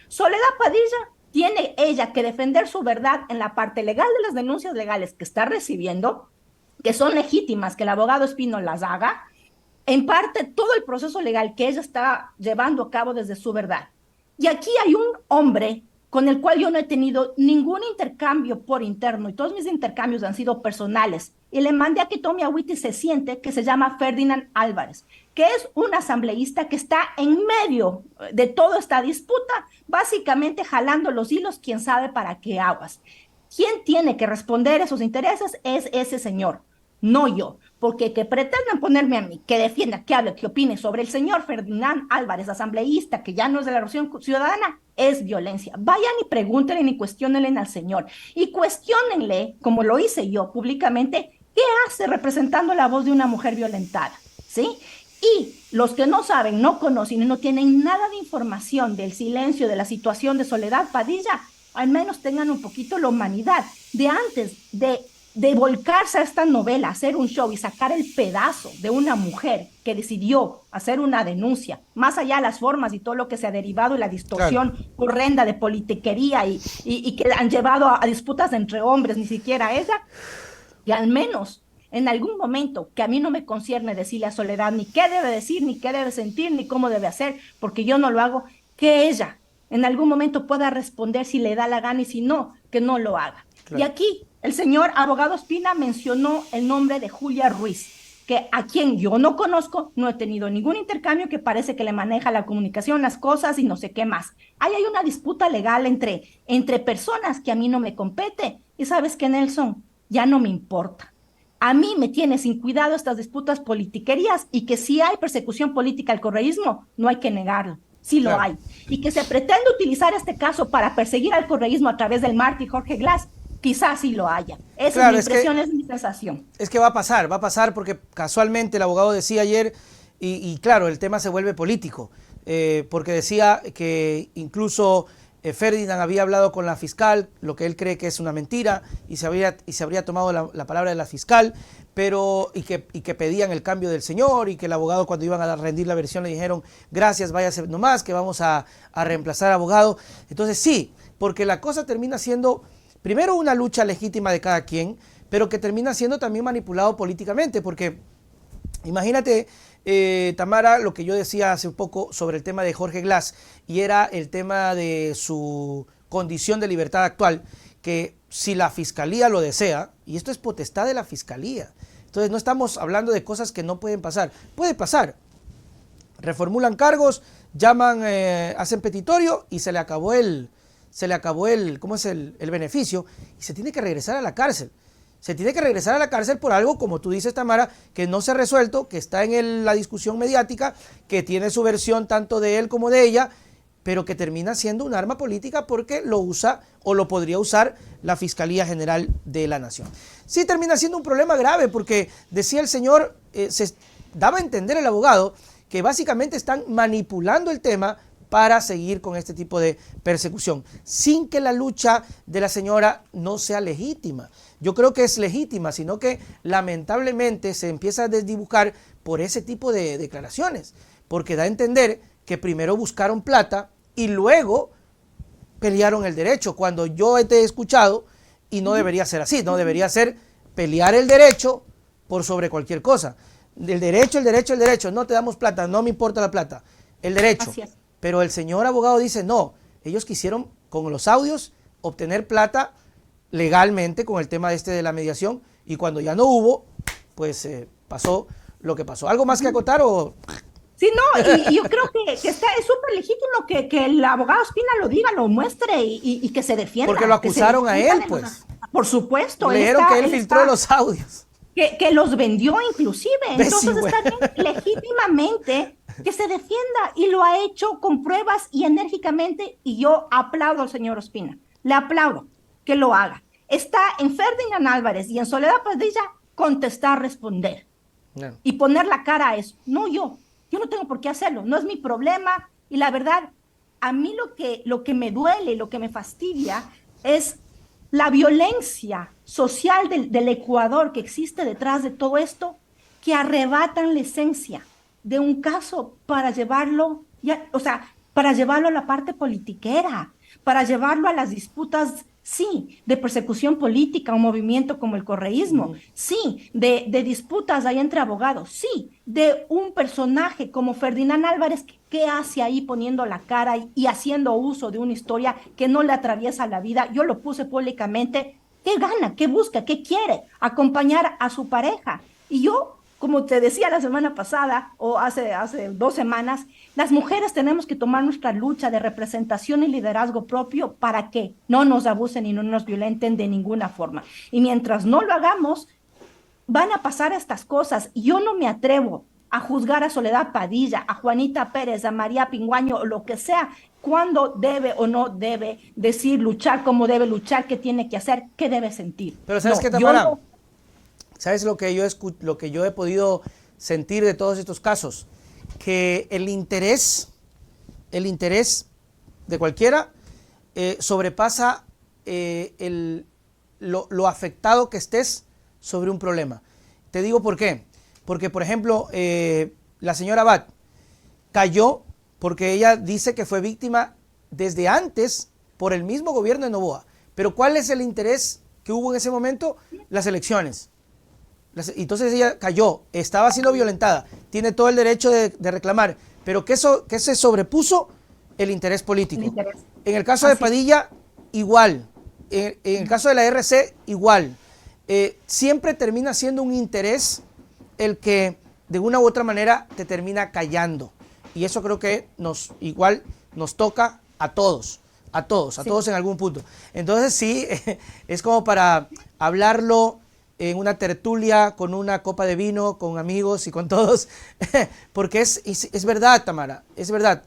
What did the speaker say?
Soledad Padilla tiene ella que defender su verdad en la parte legal de las denuncias legales que está recibiendo, que son legítimas, que el abogado Espino las haga, en parte todo el proceso legal que ella está llevando a cabo desde su verdad. Y aquí hay un hombre con el cual yo no he tenido ningún intercambio por interno y todos mis intercambios han sido personales. Y le mandé a que tome agüita y se siente, que se llama Ferdinand Álvarez, que es un asambleísta que está en medio de toda esta disputa, básicamente jalando los hilos, quién sabe para qué aguas. ¿Quién tiene que responder esos intereses? Es ese señor, no yo, porque que pretendan ponerme a mí, que defienda, que hable, que opine sobre el señor Ferdinand Álvarez, asambleísta, que ya no es de la Revolución Ciudadana, es violencia. Vayan y pregúntenle ni cuestionenle al señor. Y cuestionenle, como lo hice yo públicamente, qué hace representando la voz de una mujer violentada, ¿sí? Y los que no saben, no conocen y no tienen nada de información del silencio, de la situación de Soledad Padilla, al menos tengan un poquito la humanidad de antes de volcarse a esta novela, hacer un show y sacar el pedazo de una mujer que decidió hacer una denuncia, más allá de las formas y todo lo que se ha derivado y la Claro. distorsión horrenda de politiquería y que han llevado a disputas entre hombres, ni siquiera ella, y al menos en algún momento que a mí no me concierne decirle a Soledad ni qué debe decir, ni qué debe sentir, ni cómo debe hacer, porque yo no lo hago, que ella en algún momento pueda responder si le da la gana y si no, que no lo haga. Y Claro. aquí el señor abogado Espina mencionó el nombre de Julia Ruiz, que a quien yo no conozco, no he tenido ningún intercambio, que parece que le maneja la comunicación, las cosas y no sé qué más. Ahí hay una disputa legal entre personas que a mí no me compete. Y sabes que, Nelson, ya no me importa. A mí me tiene sin cuidado estas disputas politiquerías y que si hay persecución política al correísmo, no hay que negarlo. Sí lo Claro. hay. Y que se pretende utilizar este caso para perseguir al correísmo a través del mártir Jorge Glass, quizás sí lo haya. Esa es mi Claro, impresión, es mi sensación. es que va a pasar porque casualmente el abogado decía ayer, y claro, el tema se vuelve político, porque decía que incluso Ferdinand había hablado con la fiscal, lo que él cree que es una mentira, y se habría tomado la palabra de la fiscal, pero y que pedían el cambio del señor, y que el abogado cuando iban a rendir la versión le dijeron, gracias, váyase nomás, que vamos a reemplazar al abogado. Entonces sí, porque la cosa termina siendo primero una lucha legítima de cada quien, pero que termina siendo también manipulado políticamente, porque imagínate, Tamara, lo que yo decía hace un poco sobre el tema de Jorge Glass, y era el tema de su condición de libertad actual, que si la fiscalía lo desea, y esto es potestad de la fiscalía, entonces no estamos hablando de cosas que no pueden pasar, puede pasar, reformulan cargos, llaman, hacen petitorio y ¿cómo es el beneficio? Y se tiene que regresar a la cárcel. Se tiene que regresar a la cárcel por algo, como tú dices, Tamara, que no se ha resuelto, que está en la discusión mediática, que tiene su versión tanto de él como de ella, pero que termina siendo un arma política porque lo usa o lo podría usar la Fiscalía General de la Nación. Sí termina siendo un problema grave porque decía el señor, se daba a entender el abogado, que básicamente están manipulando el tema para seguir con este tipo de persecución, sin que la lucha de la señora no sea legítima. Yo creo que es legítima, sino que lamentablemente se empieza a desdibujar por ese tipo de declaraciones, porque da a entender que primero buscaron plata y luego pelearon el derecho, cuando yo te he escuchado y no debería ser así, no debería ser pelear el derecho por sobre cualquier cosa. El derecho, el derecho, el derecho, no te damos plata, no me importa la plata, el derecho. Así es. Pero el señor abogado dice, no, ellos quisieron con los audios obtener plata legalmente con el tema este de la mediación, y cuando ya no hubo, pues pasó lo que pasó. ¿Algo más que acotar o...? Sí, no, y yo creo que está, es súper legítimo que el abogado Espina lo diga, lo muestre y Porque lo que se acusaron a defienda él, de los... pues. Por supuesto, Le dijeron que él él filtró está, los audios. que los vendió inclusive, ¿Ves, entonces güey? está bien legítimamente que se defienda y lo ha hecho con pruebas y enérgicamente y yo aplaudo al señor Ospina, le aplaudo que lo haga. Está en Ferdinand Álvarez y en Soledad Padilla contestar, responder No. y poner la cara a eso. No yo no tengo por qué hacerlo, no es mi problema. Y la verdad, a mí lo que me duele, lo que me fastidia es la violencia social del Ecuador que existe detrás de todo esto, que arrebatan la esencia de un caso para llevarlo, ya, o sea, para llevarlo a la parte politiquera, para llevarlo a las disputas, sí, de persecución política, un movimiento como el correísmo, sí, de disputas ahí entre abogados, sí, de un personaje como Ferdinand Álvarez, ¿qué hace ahí poniendo la cara y haciendo uso de una historia que no le atraviesa la vida? Yo lo puse públicamente. ¿Qué gana? ¿Qué busca? ¿Qué quiere? Acompañar a su pareja. Y yo, como te decía la semana pasada o hace 2 semanas, las mujeres tenemos que tomar nuestra lucha de representación y liderazgo propio para que no nos abusen y no nos violenten de ninguna forma. Y mientras no lo hagamos, van a pasar estas cosas. Yo no me atrevo a juzgar a Soledad Padilla, a Juanita Pérez, a María Pinguaño, o lo que sea, cuándo debe o no debe decir, luchar, cómo debe luchar, qué tiene que hacer, qué debe sentir. Pero ¿sabes no, qué, Tamara? no. ¿Sabes lo que yo he podido sentir de todos estos casos? Que el interés de cualquiera sobrepasa lo afectado que estés sobre un problema. Te digo por qué. Porque, por ejemplo, la señora Abad cayó porque ella dice que fue víctima desde antes por el mismo gobierno de Noboa. Pero ¿cuál es el interés que hubo en ese momento? Las elecciones. Entonces ella cayó, estaba siendo violentada, tiene todo el derecho de reclamar, pero que se sobrepuso el interés político. En el caso de Padilla, igual. En el caso de la RC, igual. Siempre termina siendo un interés el que de una u otra manera te termina callando. Y eso creo que igual nos toca a todos en algún punto. Entonces sí, es como para hablarlo en una tertulia, con una copa de vino, con amigos y con todos, porque es verdad, Tamara, es verdad.